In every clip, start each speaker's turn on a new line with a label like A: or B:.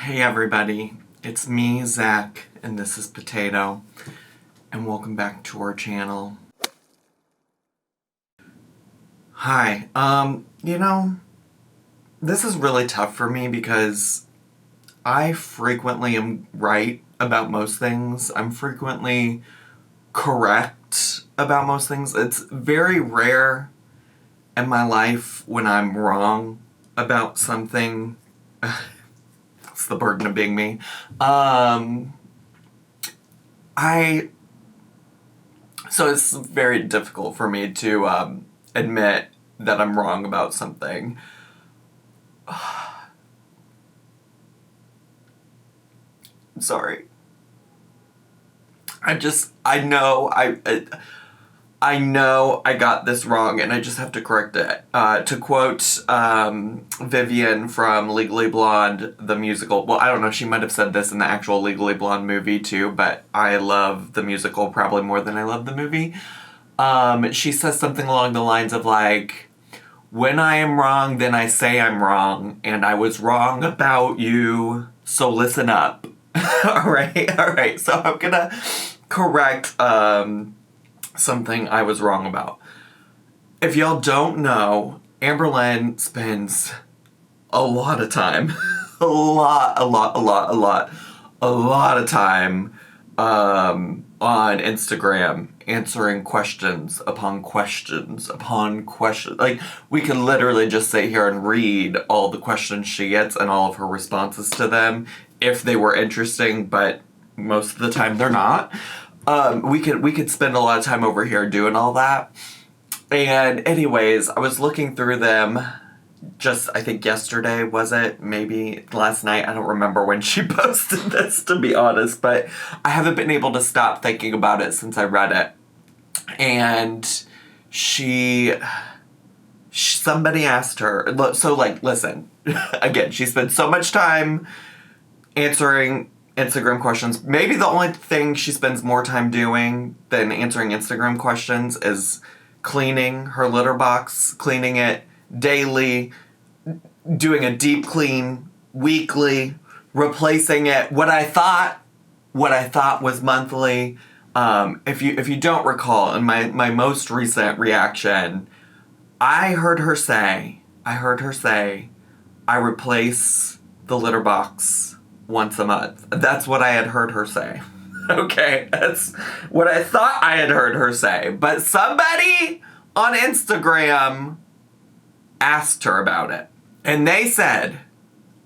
A: Hey everybody, it's me, Zach, and this is Potato, and welcome back to our channel. Hi, this is really tough for me because I frequently am right about most things. I'm frequently correct about most things. It's very rare in my life when I'm wrong about something. It's the burden of being me. So it's very difficult for me to admit that I'm wrong about something. I'm sorry. I know I got this wrong, and I just have to correct it. To quote Vivian from Legally Blonde, the musical. Well, I don't know, she might have said this in the actual Legally Blonde movie too, but I love the musical probably more than I love the movie. She says something along the lines of like, when I am wrong, then I say I'm wrong, and I was wrong about you, so listen up. Alright, so I'm gonna correct something I was wrong about. If y'all don't know, Amberlynn spends a lot of time, a lot of time on Instagram answering questions upon questions upon questions. Like, we could literally just sit here and read all the questions she gets and all of her responses to them if they were interesting, but most of the time they're not. We could spend a lot of time over here doing all that. And anyways, I was looking through them just, I think yesterday, was it? Maybe last night. I don't remember when she posted this, to be honest, but I haven't been able to stop thinking about it since I read it. And somebody asked her, so like, listen, again, she spent so much time answering Instagram questions. Maybe the only thing she spends more time doing than answering Instagram questions is cleaning her litter box, cleaning it daily, doing a deep clean weekly, replacing it. What I thought was monthly. If you don't recall, in my most recent reaction, I heard her say, I replace the litter box once a month. That's what I had heard her say. Okay, that's what I thought I had heard her say. But somebody on Instagram asked her about it. And they said,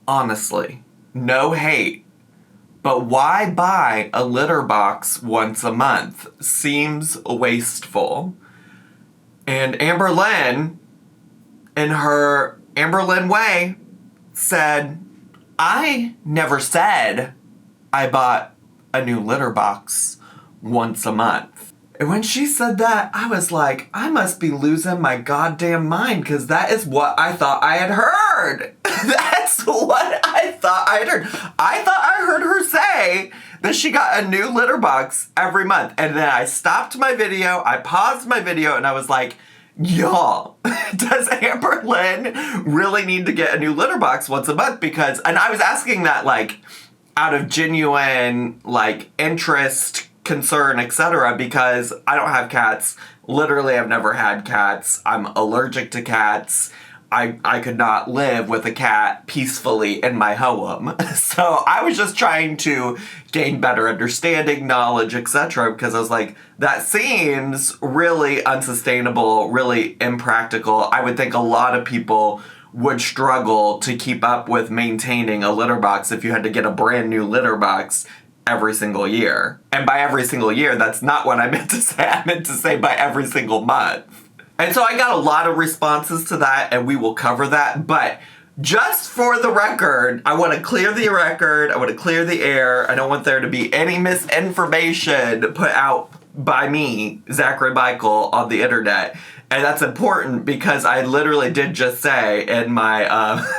A: honestly, no hate, but why buy a litter box once a month? Seems wasteful. And Amberlynn, in her Amberlynn way, said, I never said I bought a new litter box once a month. And when she said that, I was like, I must be losing my goddamn mind, because that is what I thought I had heard. That's what I thought I had heard. I thought I heard her say that she got a new litter box every month. And then I stopped my video, I paused my video, and I was like, y'all, does Amberlynn really need to get a new litter box once a month? Because, and I was asking that like out of genuine like interest, concern, etc., because I don't have cats. Literally, I've never had cats. I'm allergic to cats. I could not live with a cat peacefully in my home. So I was just trying to gain better understanding, knowledge, etc., because I was like, that seems really unsustainable, really impractical. I would think a lot of people would struggle to keep up with maintaining a litter box if you had to get a brand new litter box every single year. And by every single year, that's not what I meant to say. I meant to say by every single month. And so I got a lot of responses to that, and we will cover that. But just for the record, I want to clear the record. I want to clear the air. I don't want there to be any misinformation put out by me, Zachary Michael, on the internet. And that's important because I literally did just say in my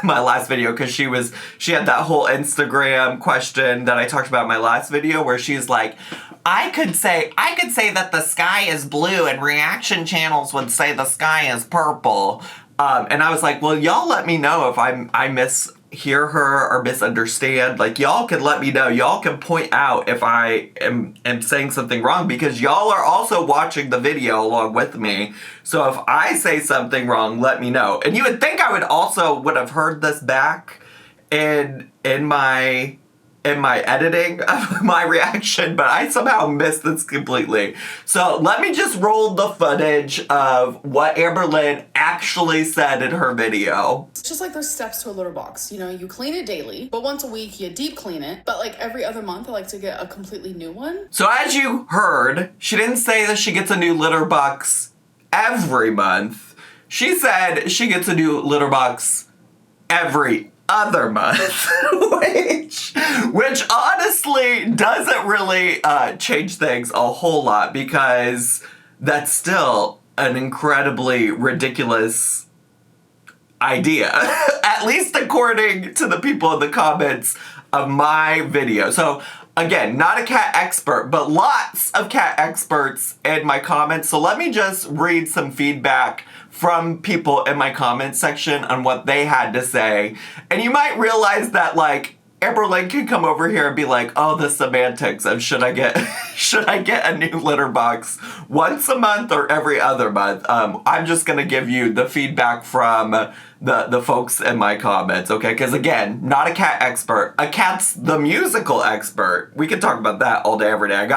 A: my last video, because she had that whole Instagram question that I talked about in my last video, where she's like, I could say that the sky is blue and reaction channels would say the sky is purple. And I was like, well, y'all let me know if I hear her or misunderstand, like, y'all can let me know. Y'all can point out if I am saying something wrong, because y'all are also watching the video along with me. So if I say something wrong, let me know. And you would think I would have heard this back in my editing of my reaction, but I somehow missed this completely. So let me just roll the footage of what Amberlynn actually said in her video.
B: It's just like there's steps to a litter box. You know, you clean it daily, but once a week you deep clean it. But like every other month I like to get a completely new one.
A: So as you heard, she didn't say that she gets a new litter box every month. She said she gets a new litter box every other month, which honestly doesn't really change things a whole lot, because that's still an incredibly ridiculous idea, at least according to the people in the comments of my video. So again, not a cat expert, but lots of cat experts in my comments. So let me just read some feedback from people in my comment section on what they had to say. And you might realize that, like, Amberlynn can come over here and be like, oh, the semantics of should I get a new litter box once a month or every other month. I'm just gonna give you the feedback from the folks in my comments, okay? Because again, not a cat expert. A cat's the musical expert. We can talk about that all day, every day.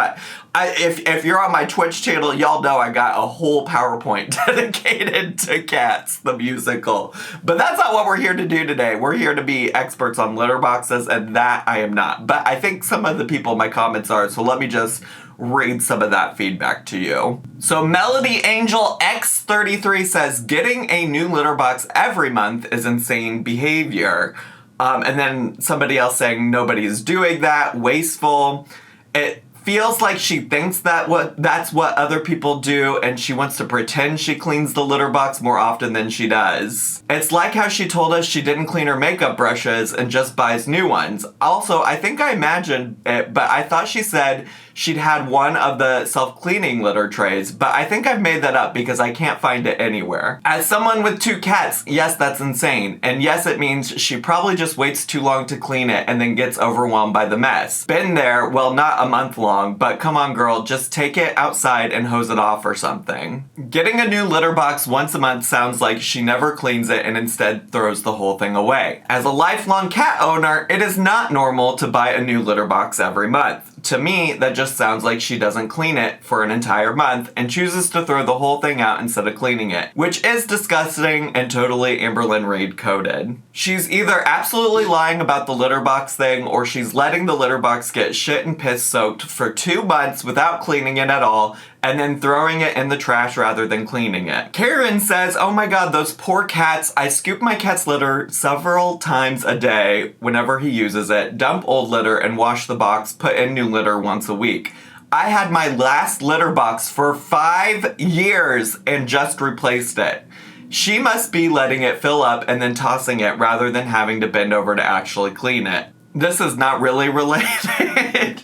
A: If you're on my Twitch channel, y'all know I got a whole PowerPoint dedicated to Cats, the musical. But that's not what we're here to do today. We're here to be experts on litter boxes, and that I am not. But I think some of the people in my comments are, so let me just read some of that feedback to you. So Melody Angel X33 says, getting a new litter box every month is insane behavior. And then somebody else saying nobody's doing that, wasteful. It feels like she thinks that's what other people do, and she wants to pretend she cleans the litter box more often than she does. It's like how she told us she didn't clean her makeup brushes and just buys new ones. Also, I think I imagined it, but I thought she said she'd had one of the self-cleaning litter trays, but I think I've made that up because I can't find it anywhere. As someone with 2 cats, yes, that's insane. And yes, it means she probably just waits too long to clean it and then gets overwhelmed by the mess. Been there, well, not a month long, but come on girl, just take it outside and hose it off or something. Getting a new litter box once a month sounds like she never cleans it and instead throws the whole thing away. As a lifelong cat owner, it is not normal to buy a new litter box every month. To me, that just sounds like she doesn't clean it for an entire month and chooses to throw the whole thing out instead of cleaning it, which is disgusting and totally Amberlynn Reid coded. She's either absolutely lying about the litter box thing, or she's letting the litter box get shit and piss soaked for 2 months without cleaning it at all, and then throwing it in the trash rather than cleaning it. Karen says, oh my god, those poor cats. I scoop my cat's litter several times a day whenever he uses it, dump old litter and wash the box, put in new litter once a week. I had my last litter box for 5 years and just replaced it. She must be letting it fill up and then tossing it rather than having to bend over to actually clean it. This is not really related.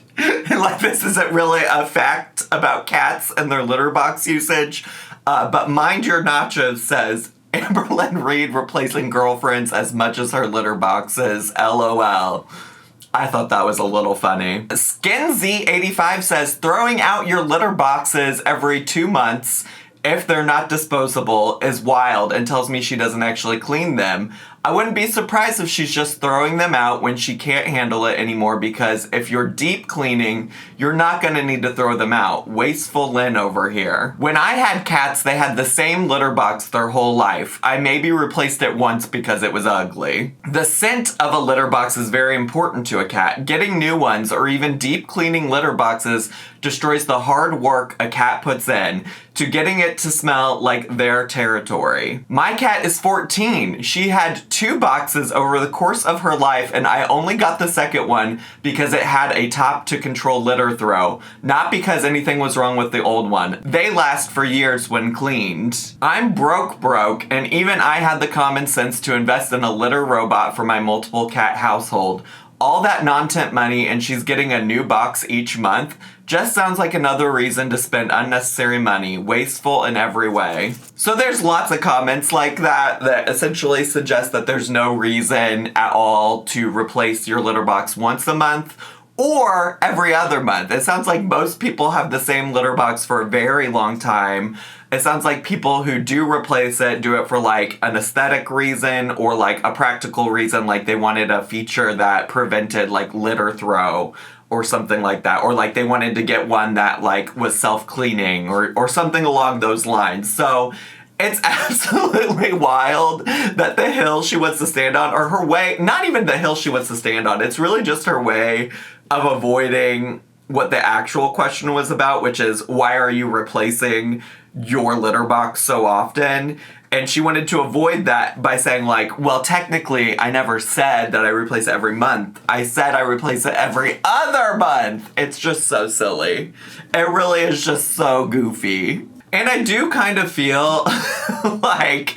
A: Like, this isn't really a fact about cats and their litter box usage. But Mind Your Nachos says, Amberlynn Reid replacing girlfriends as much as her litter boxes. LOL. I thought that was a little funny. SkinZ85 says, throwing out your litter boxes every 2 months if they're not disposable is wild, and tells me she doesn't actually clean them. I wouldn't be surprised if she's just throwing them out when she can't handle it anymore, because if you're deep cleaning, you're not gonna need to throw them out. Wasteful Lynn over here. When I had cats, they had the same litter box their whole life. I maybe replaced it once because it was ugly. The scent of a litter box is very important to a cat. Getting new ones or even deep cleaning litter boxes destroys the hard work a cat puts in to getting it to smell like their territory. My cat is 14. She had 2 boxes over the course of her life, and I only got the second one because it had a top to control litter throw, not because anything was wrong with the old one. They last for years when cleaned. I'm broke, and even I had the common sense to invest in a litter robot for my multiple cat household. all that non-tip money and she's getting a new box each month just sounds like another reason to spend unnecessary money, wasteful in every way. So there's lots of comments like that essentially suggest that there's no reason at all to replace your litter box once a month or every other month. It sounds like most people have the same litter box for a very long time. It sounds like people who do replace it do it for like an aesthetic reason or like a practical reason, like they wanted a feature that prevented like litter throw or something like that, or like they wanted to get one that like was self-cleaning or something along those lines. So it's absolutely wild that the hill she wants to stand on, or her way, not even the hill she wants to stand on, it's really just her way of avoiding what the actual question was about, which is why are you replacing your litter box so often? And she wanted to avoid that by saying like, well, technically I never said that I replace it every month. I said I replace it every other month. It's just so silly. It really is just so goofy. And I do kind of feel like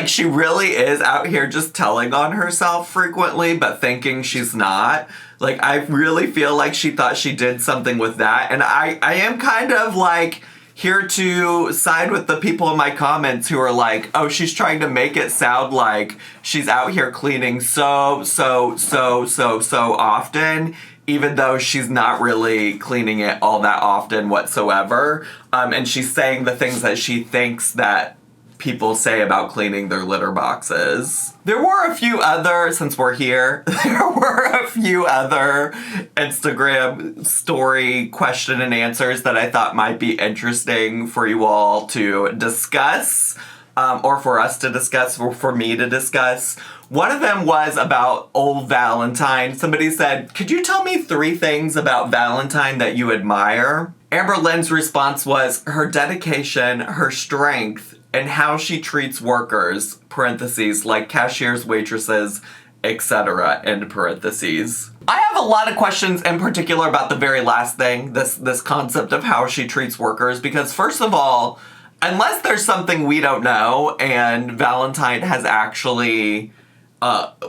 A: she really is out here just telling on herself frequently, but thinking she's not. Like, I really feel like she thought she did something with that. And I am kind of like here to side with the people in my comments who are like, oh, she's trying to make it sound like she's out here cleaning so often, even though she's not really cleaning it all that often whatsoever. And she's saying the things that she thinks that people say about cleaning their litter boxes. There were a few other, since we're here, there were a few other Instagram story question and answers that I thought might be interesting for you all to discuss, or for us to discuss, or for me to discuss. One of them was about old Valentine. Somebody said, could you tell me 3 things about Valentine that you admire? Amberlynn'S response was her dedication, her strength, and how she treats workers, parentheses, like cashiers, waitresses, etc., end parentheses. I have a lot of questions in particular about the very last thing, this concept of how she treats workers, because first of all, unless there's something we don't know, and Valentine has actually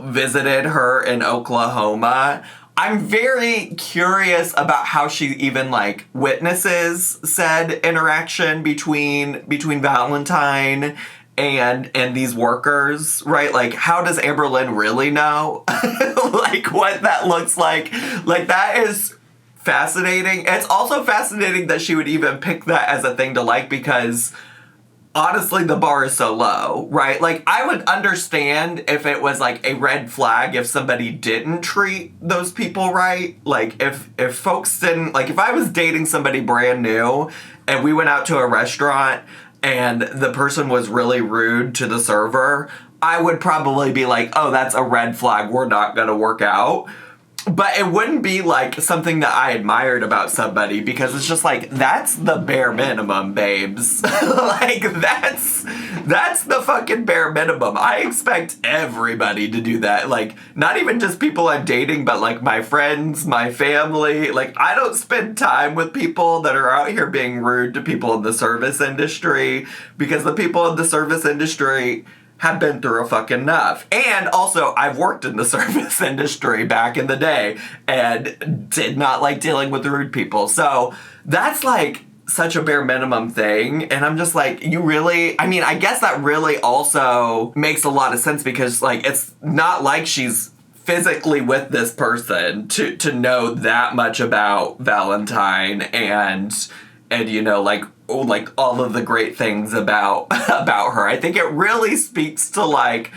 A: visited her in Oklahoma, I'm very curious about how she even like witnesses said interaction between Valentine and these workers, right? Like, how does Amberlynn really know like what that looks like? Like, that is fascinating. It's also fascinating that she would even pick that as a thing to like, because honestly, the bar is so low, right? Like, I would understand if it was like a red flag if somebody didn't treat those people right. Like, if folks didn't, like, if I was dating somebody brand new and we went out to a restaurant and the person was really rude to the server, I would probably be like, oh, that's a red flag, we're not gonna work out. But it wouldn't be like something that I admired about somebody, because it's just like, that's the bare minimum, babes. Like, that's the fucking bare minimum. I expect everybody to do that. Like, not even just people I'm dating, but like my friends, my family. Like, I don't spend time with people that are out here being rude to people in the service industry, because the people in the service industry have been through a fucking enough. And also, I've worked in the service industry back in the day and did not like dealing with rude people. So that's like such a bare minimum thing. And I'm just like, you really, I mean, I guess that really also makes a lot of sense, because like, it's not like she's physically with this person to know that much about Valentine and you know, like all of the great things about her. I think it really speaks to like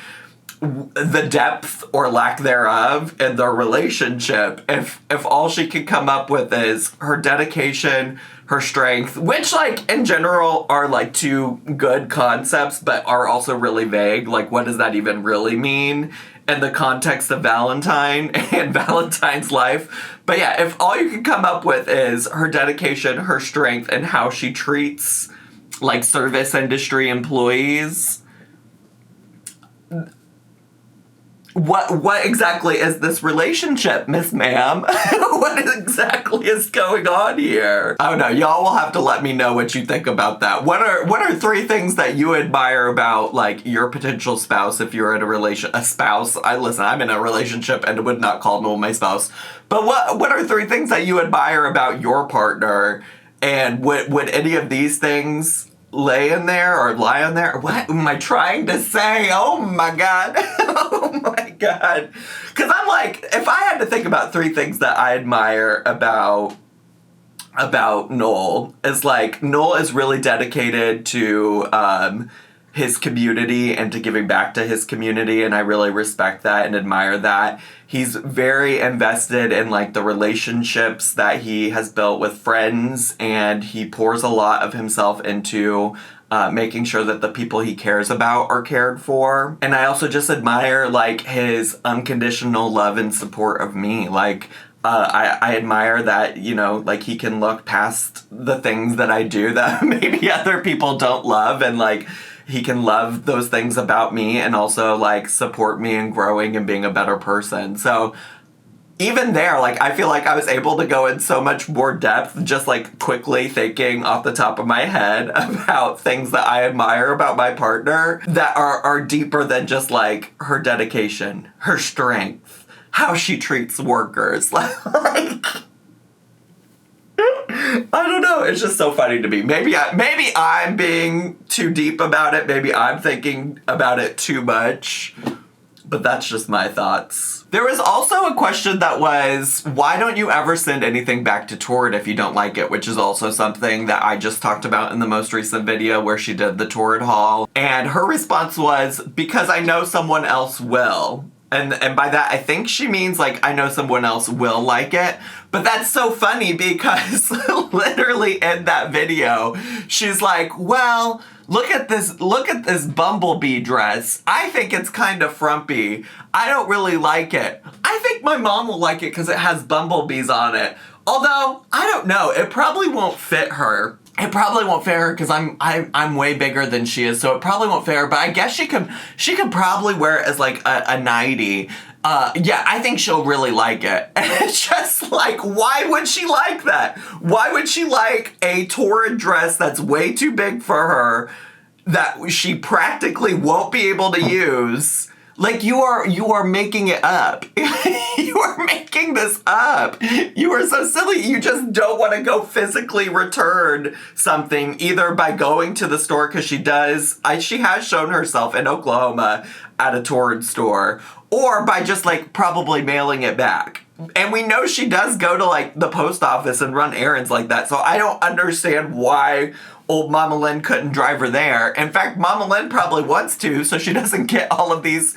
A: the depth or lack thereof in their relationship if all she could come up with is her dedication, her strength, which like in general are like 2 good concepts but are also really vague. Like, what does that even really mean in the context of Valentine and Valentine's life? But yeah, if all you can come up with is her dedication, her strength, and how she treats like service industry employees, what exactly is this relationship, Miss Ma'am? What exactly is going on here? I don't know. Y'all will have to let me know what you think about that. What are 3 things that you admire about, like, your potential spouse if you're in a spouse? I'm in a relationship and would not call no my spouse. But what are 3 things that you admire about your partner? And would any of these things lay in there or lie in there? What am I trying to say? Oh my God. Oh my God. Because I'm like, if I had to think about 3 things that I admire about Noel, is like, Noel is really dedicated to his community and to giving back to his community, and I really respect that and admire that. He's very invested in, like, the relationships that he has built with friends, and he pours a lot of himself into making sure that the people he cares about are cared for. And I also just admire, like, his unconditional love and support of me. Like, I admire that, you know, like, he can look past the things that I do that maybe other people don't love, and, like, he can love those things about me and also, like, support me in growing and being a better person. So even there, like, I feel like I was able to go in so much more depth, just, like, quickly thinking off the top of my head about things that I admire about my partner that are deeper than just, like, her dedication, her strength, how she treats workers. Like, I don't know. It's just so funny to me. Maybe I'm being too deep about it. Maybe I'm thinking about it too much. But that's just my thoughts. There was also a question that was, why don't you ever send anything back to Torrid if you don't like it? Which is also something that I just talked about in the most recent video where she did the Torrid haul. And her response was, because I know someone else will. And by that, I think she means, like, I know someone else will like it. But that's so funny because literally in that video, she's like, well, look at this bumblebee dress. I think it's kind of frumpy. I don't really like it. I think my mom will like it because it has bumblebees on it. Although, I don't know. It probably won't fit her. It probably won't fit her because I'm way bigger than she is, so it probably won't fit her. But I guess she could probably wear it as, like, a nightie. Yeah, I think she'll really like it. And it's just like, why would she like that? Why would she like a Torrid dress that's way too big for her, that she practically won't be able to use? Like, you are making it up. You are making this up. You are so silly. You just don't want to go physically return something, either by going to the store, because she has shown herself in Oklahoma at a Torrid store, or by just, like, probably mailing it back. And we know she does go to, like, the post office and run errands like that, so I don't understand why old Mama Lynn couldn't drive her there. In fact, Mama Lynn probably wants to, so she doesn't get all of these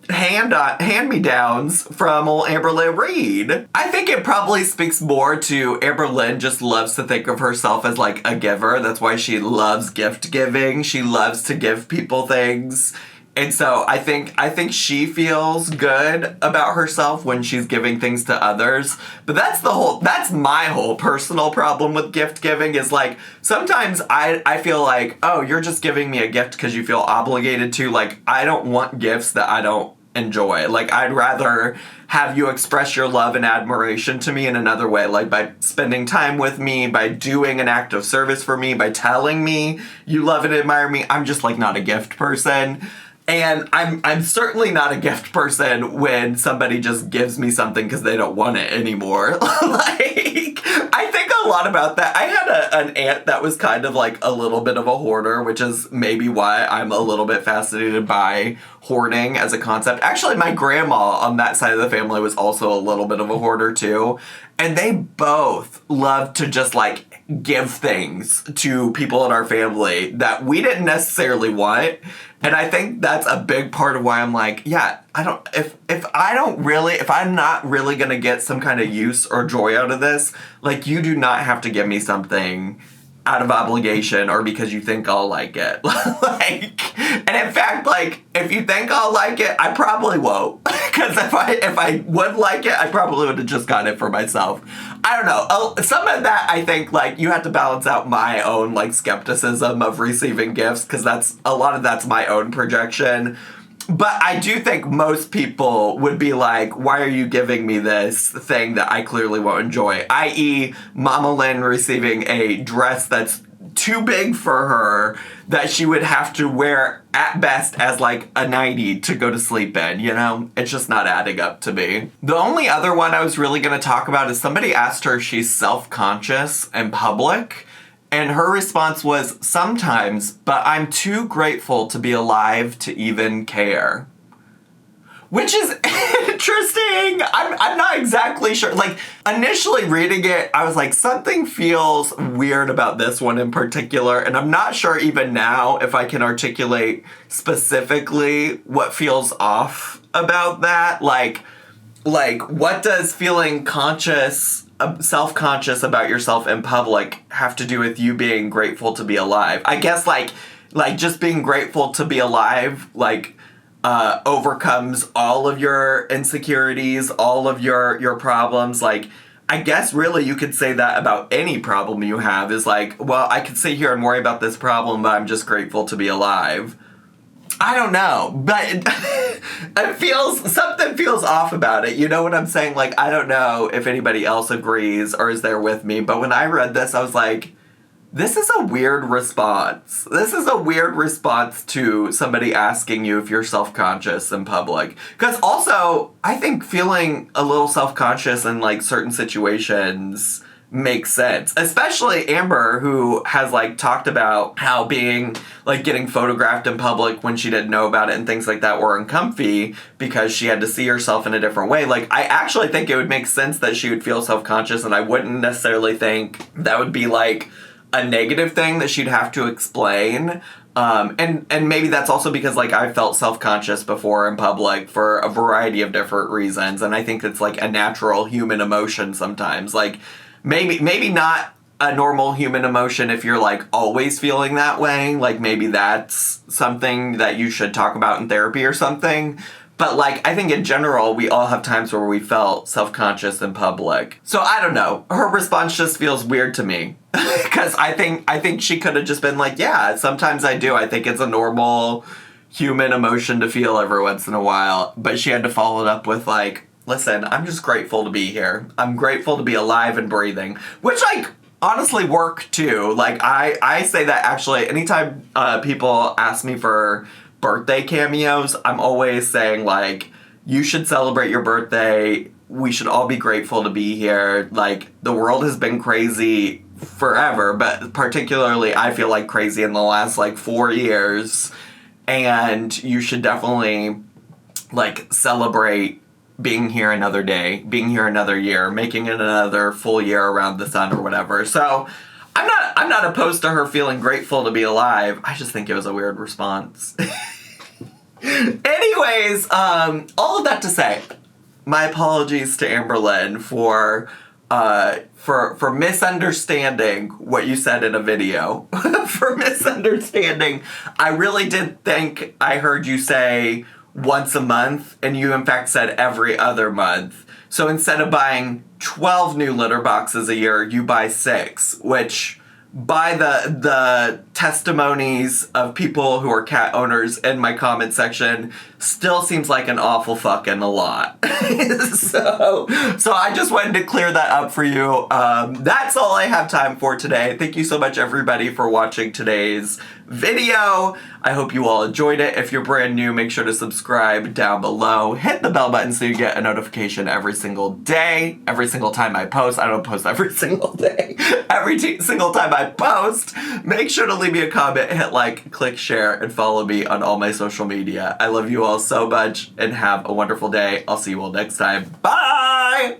A: hand-me-downs from old Amberlynn Reed. I think it probably speaks more to Amberlynn just loves to think of herself as, like, a giver. That's why she loves gift giving. She loves to give people things. And so I think she good about herself when she's giving things to others. But that's my whole personal problem with gift giving, is, like, sometimes I feel like, oh, you're just giving me a gift because you feel obligated to. Like, I don't want gifts that I don't enjoy. Like, I'd rather have you express your love and admiration to me in another way, like by spending time with me, by doing an act of service for me, by telling me you love and admire me. I'm just, like, not a gift person. And I'm certainly not a gift person when somebody just gives me something because they don't want it anymore. Like, I think a lot about that. I had an aunt that was kind of, like, a little bit of a hoarder, which is maybe why I'm a little bit fascinated by hoarding as a concept. Actually, my grandma on that side of the family was also a little bit of a hoarder too. And they both loved to just, like, give things to people in our family that we didn't necessarily want. And I think that's a big part of why I'm like, yeah, if I'm not really gonna get some kind of use or joy out of this, like, you do not have to give me something out of obligation or because you think I'll like it. Like, and in fact, like, if you think I'll like it, I probably won't. Because if I would like it, I probably would have just gotten it for myself. I don't know. Some of that, I think, like, you have to balance out my own, like, skepticism of receiving gifts, because a lot of that's my own projection. But I do think most people would be like, why are you giving me this thing that I clearly won't enjoy? I.e., Mama Lynn receiving a dress that's too big for her that she would have to wear at best as like a nightie to go to sleep in, you know? It's just not adding up to me. The only other one I was really going to talk about is somebody asked her if she's self-conscious in public. And her response was, sometimes, but I'm too grateful to be alive to even care. Which is interesting. I'm not exactly sure. Like, initially reading it, I was like, something feels weird about this one in particular. And I'm not sure even now if I can articulate specifically what feels off about that. Like what does feeling conscious, self-conscious about yourself in public have to do with you being grateful to be alive? I guess like just being grateful to be alive, overcomes all of your insecurities, all of your problems. Like, I guess really you could say that about any problem you have is like, well, I could sit here and worry about this problem, but I'm just grateful to be alive. I don't know, but something feels off about it. You know what I'm saying? Like, I don't know if anybody else agrees or is there with me, but when I read this, I was like, this is a weird response. This is a weird response to somebody asking you if you're self-conscious in public. Because also, I think feeling a little self-conscious in, like, certain situations makes sense. Especially Amber, who has, like, talked about how being, like, getting photographed in public when she didn't know about it and things like that were uncomfy because she had to see herself in a different way. Like, I actually think it would make sense that she would feel self-conscious, and I wouldn't necessarily think that would be, like, a negative thing that she'd have to explain. And maybe that's also because, like, I felt self-conscious before in public for a variety of different reasons, and I think it's, like, a natural human emotion sometimes. Like, maybe not a normal human emotion if you're, like, always feeling that way. Like, maybe that's something that you should talk about in therapy or something. But, like, I think in general, we all have times where we felt self-conscious in public. So, I don't know. Her response just feels weird to me. Because I think she could have just been like, yeah, sometimes I do. I think it's a normal human emotion to feel every once in a while. But she had to follow it up with, like, listen, I'm just grateful to be here. I'm grateful to be alive and breathing. Which, like, honestly work, too. Like, I say that, actually, anytime people ask me for birthday cameos, I'm always saying, like, you should celebrate your birthday. We should all be grateful to be here. Like, the world has been crazy forever, but particularly I feel like crazy in the last, like, 4 years. And you should definitely, like, celebrate being here another day, being here another year, making it another full year around the sun or whatever. So I'm not opposed to her feeling grateful to be alive. I just think it was a weird response. Anyways, all of that to say, my apologies to Amberlynn for misunderstanding what you said in a video. For misunderstanding. I really did think I heard you say once a month, and you in fact said every other month. So instead of buying 12 new litter boxes a year, you buy 6, which, by the testimonies of people who are cat owners in my comment section, still seems like an awful fucking a lot. So I just wanted to clear that up for you. That's all I have time for today. Thank you so much, everybody, for watching today's video. I hope you all enjoyed it. If you're brand new, make sure to subscribe down below. Hit the bell button so you get a notification every single day. Every single time I post. I don't post every single day. Every single time I post. Make sure to leave me a comment, hit like, click share, and follow me on all my social media. I love you all so much, and have a wonderful day. I'll see you all next time. Bye!